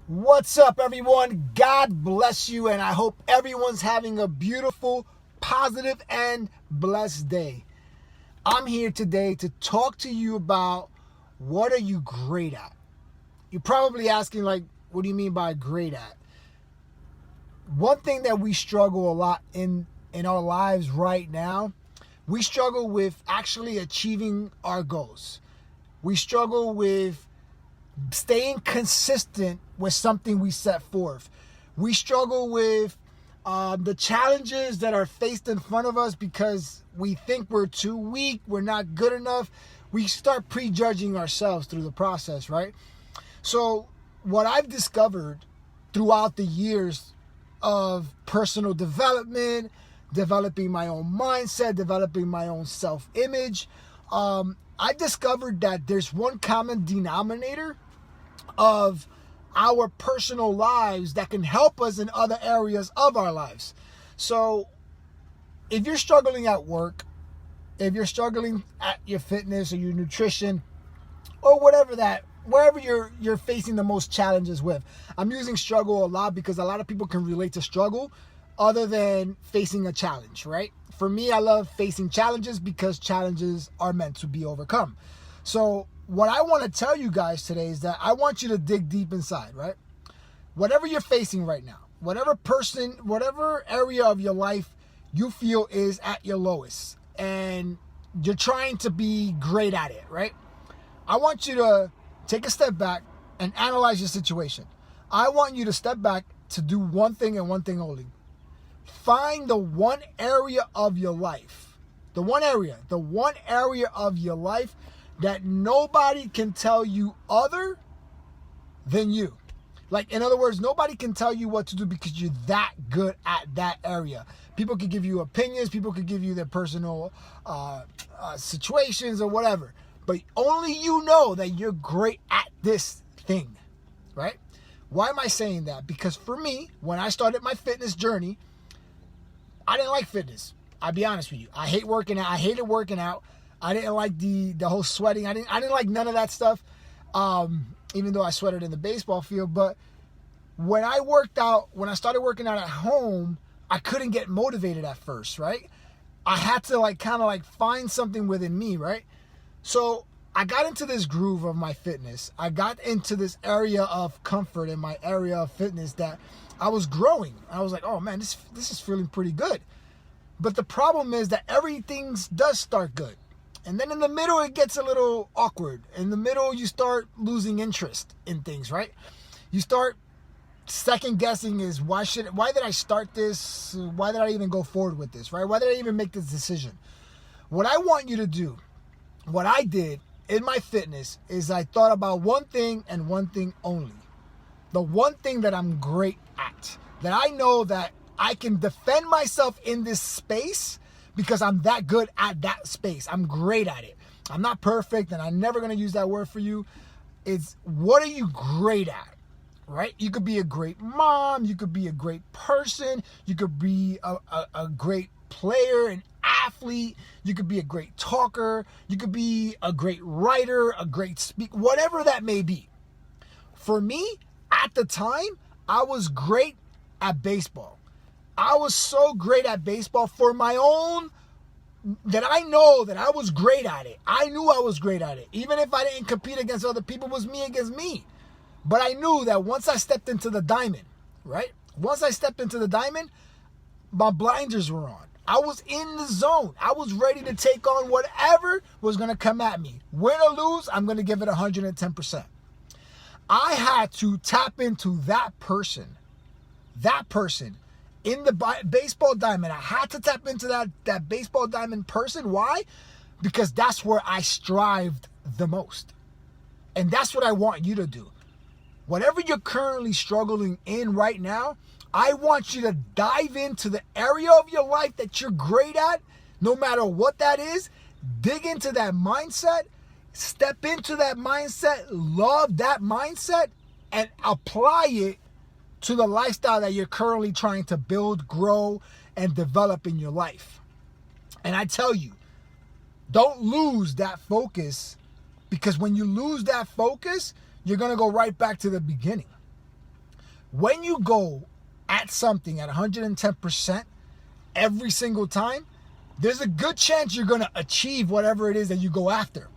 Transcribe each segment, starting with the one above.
What's up, everyone? God bless you, and I hope everyone's having a beautiful, positive, and blessed day. I'm here today to talk to you about what are you great at? You're probably asking, like, what do you mean by great at? One thing that we struggle a lot in our lives right now, we struggle with actually achieving our goals. We struggle with staying consistent with something we set forth. We struggle with the challenges that are faced in front of us because we think we're too weak, we're not good enough. We start prejudging ourselves through the process, right? So, what I've discovered throughout the years of personal development, developing my own mindset, developing my own self-image, I discovered that there's one common denominator of our personal lives that can help us in other areas of our lives. So if you're struggling at work, if you're struggling at your fitness or your nutrition or wherever you're facing the most challenges with. I'm using struggle a lot because a lot of people can relate to struggle other than facing a challenge, right? For me, I love facing challenges because challenges are meant to be overcome. So what I want to tell you guys today is that I want you to dig deep inside, right? Whatever you're facing right now, whatever area of your life you feel is at your lowest and you're trying to be great at it, right? I want you to take a step back and analyze your situation. I want you to step back to do one thing and one thing only. Find the one area of your life, the one area of your life that nobody can tell you other than you. Like, in other words, nobody can tell you what to do because you're that good at that area. People could give you opinions, people could give you their personal situations or whatever. But only you know that you're great at this thing, right? Why am I saying that? Because for me, when I started my fitness journey, I didn't like fitness. I'll be honest with you. I hated working out. I didn't like the whole sweating. I didn't like none of that stuff. Even though I sweated in the baseball field. But when I started working out at home, I couldn't get motivated at first, right? I had to kind of find something within me, right? So I got into this groove of my fitness. I got into this area of comfort in my area of fitness that I was growing. I was like, oh man, this is feeling pretty good. But the problem is that everything does start good. And then in the middle, it gets a little awkward. In the middle, you start losing interest in things, right? You start second guessing why did I start this? Why did I even go forward with this, right? Why did I even make this decision? What I want you to do, what I did in my fitness is I thought about one thing and one thing only. The one thing that I'm great at, that I know that I can defend myself in this space because I'm that good at that space. I'm great at it. I'm not perfect, and I'm never going to use that word for you. It's what are you great at, right? You could be a great mom. You could be a great person. You could be a great player, an athlete. You could be a great talker. You could be a great writer, a great speaker, whatever that may be. For me, at the time, I was great at baseball. I was so great at baseball for my own, that I know that I was great at it. I knew I was great at it. Even if I didn't compete against other people, it was me against me. But I knew that once I stepped into the diamond, right? Once I stepped into the diamond, my blinders were on. I was in the zone. I was ready to take on whatever was going to come at me. Win or lose, I'm going to give it 110%. I had to tap into that person in the baseball diamond. I had to tap into that baseball diamond person. Why? Because that's where I strived the most. And that's what I want you to do. Whatever you're currently struggling in right now, I want you to dive into the area of your life that you're great at, no matter what that is. Dig into that mindset, step into that mindset, love that mindset, and apply it to the lifestyle that you're currently trying to build, grow, and develop in your life. And I tell you, don't lose that focus, because when you lose that focus, you're going to go right back to the beginning. when you go at something at 110% every single time, there's a good chance you're going to achieve whatever it is that you go after.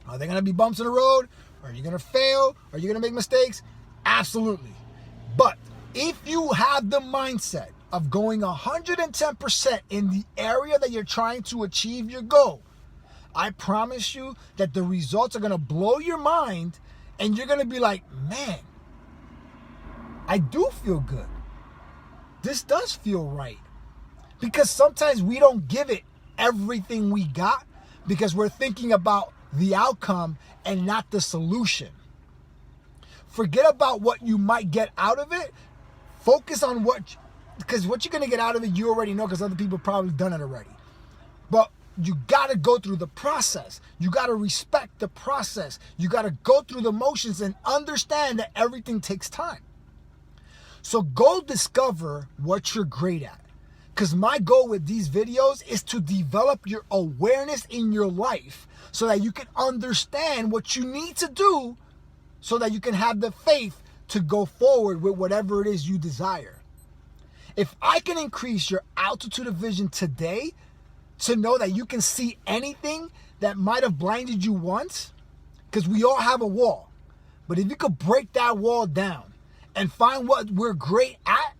Are there going to be bumps in the road? Are you going to fail? Are you going to make mistakes? Absolutely. But if you have the mindset of going 110% in the area that you're trying to achieve your goal, I promise you that the results are going to blow your mind, and you're going to be like, man, I do feel good. This does feel right. Because sometimes we don't give it everything we got because we're thinking about the outcome and not the solution. Forget about what you might get out of it. Focus on because what you're going to get out of it, you already know because other people probably done it already. But you got to go through the process. You got to respect the process. You got to go through the motions and understand that everything takes time. So go discover what you're great at. Because my goal with these videos is to develop your awareness in your life so that you can understand what you need to do so that you can have the faith to go forward with whatever it is you desire. If I can increase your altitude of vision today to know that you can see anything that might have blinded you once, because we all have a wall. But if you could break that wall down and find what we're great at,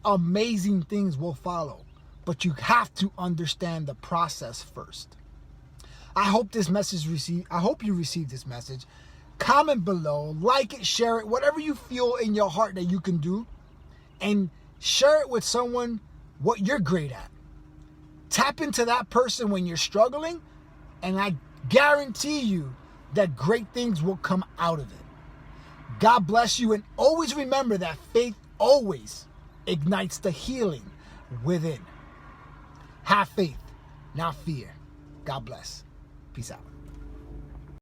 amazing things will follow. But you have to understand the process first. I hope you received this message. Comment below, like it, share it, whatever you feel in your heart that you can do, and share it with someone what you're great at. Tap into that person when you're struggling, and I guarantee you that great things will come out of it. God bless you, and always remember that faith always ignites the healing within. Have faith, not fear. God bless. Peace out.